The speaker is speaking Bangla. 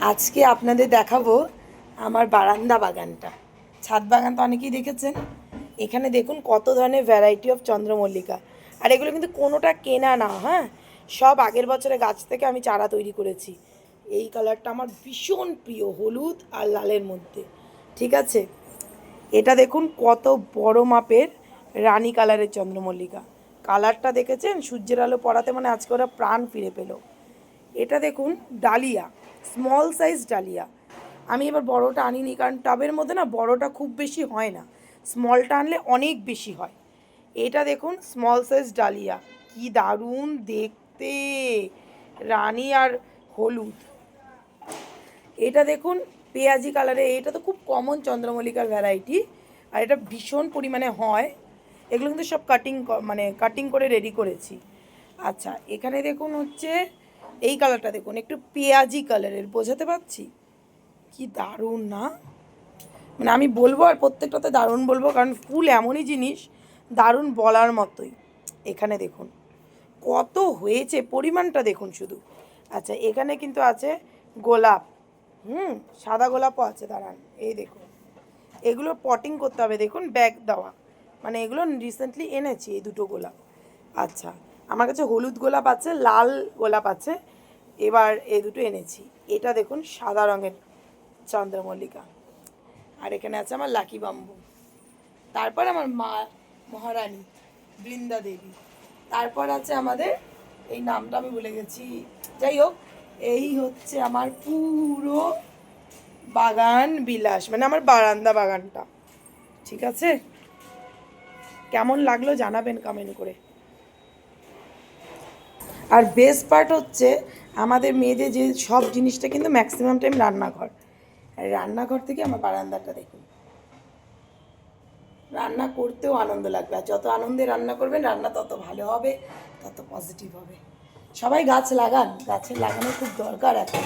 আজকে আপনাদের দেখাবো আমার বারান্দা বাগানটা। ছাদ বাগান তো অনেকেই দেখেছেন। এখানে দেখুন কত ধরনের ভ্যারাইটি অফ চন্দ্রমল্লিকা। আর এগুলো কিন্তু কোনোটা কেনা না, হ্যাঁ, সব আগের বছরে গাছ থেকে আমি চারা তৈরি করেছি। এই কালারটা আমার ভীষণ প্রিয়, হলুদ আর লালের মধ্যে। ঠিক আছে, এটা দেখুন কত বড় মাপের রানী কালারের চন্দ্রমল্লিকা। কালারটা দেখেছেন, সূর্যের আলো পড়াতে মানে আজকে ওরা প্রাণ ফিরে পেল। এটা দেখুন ডালিয়া, স্মল সাইজ ডালিয়া। আমি এবার বড়টা আনিনি, কারণ টবের মধ্যে না বড়টা খুব বেশি হয় না, স্মলটা আনলে অনেক বেশি হয়। এটা দেখুন স্মল সাইজ ডালিয়া, কি দারুণ দেখতে, রানী আর হলুদ। এটা দেখুন পেঁয়াজি কালারে, এটা তো খুব কমন চন্দ্রমল্লিকার ভ্যারাইটি, আর এটা ভীষণ পরিমাণে হয়। এগুলো কিন্তু সব কাটিং করে রেডি করেছি। আচ্ছা, এখানে দেখুন হচ্ছে এই কালারটা দেখুন, একটু পেঁয়াজি কালারের, বোঝাতে পারছি? কি দারুণ না, মানে আমি বলবো আর প্রত্যেকটাতে দারুণ বলবো, কারণ ফুল এমনই জিনিস দারুণ বলার মতোই। এখানে দেখুন কত হয়েছে, পরিমাণটা দেখুন শুধু। আচ্ছা, এখানে কিন্তু আছে গোলাপ, সাদা গোলাপও আছে, দাঁড়ান এই দেখুন। এগুলো পটিং করতে হবে, দেখুন ব্যাগ দেওয়া, মানে এগুলো রিসেন্টলি এনেছি এই দুটো গোলাপ। আচ্ছা, আমার কাছে হলুদ গোলাপ আছে, লাল গোলাপ আছে, এবার এই দুটো এনেছি। এটা দেখুন সাদা রঙের চন্দ্রমল্লিকা, আর এখানে আছে আমার লাকি বাম্বু। তারপর আমার মা মহারানী বৃন্দা দেবী। তারপর আছে আমাদের, এই নামটা আমি ভুলে গেছি, যাই হোক, এই হচ্ছে আমার পুরো বাগান বিলাস, মানে আমার বারান্দা বাগানটা। ঠিক আছে, কেমন লাগলো জানাবেন কমেন্ট করে। আর বেস্ট পার্ট হচ্ছে আমাদের মেয়েদের যে সব জিনিসটা কিন্তু ম্যাক্সিমাম টাইম রান্নাঘর, আর রান্নাঘর থেকে আমার বারান্দাটা দেখুন। রান্না করতেও আনন্দ লাগবে, আর যত আনন্দে রান্না করবেন রান্না তত ভালো হবে, তত পজিটিভ হবে। সবাই গাছ লাগান, গাছের লাগানো খুব দরকার এখন।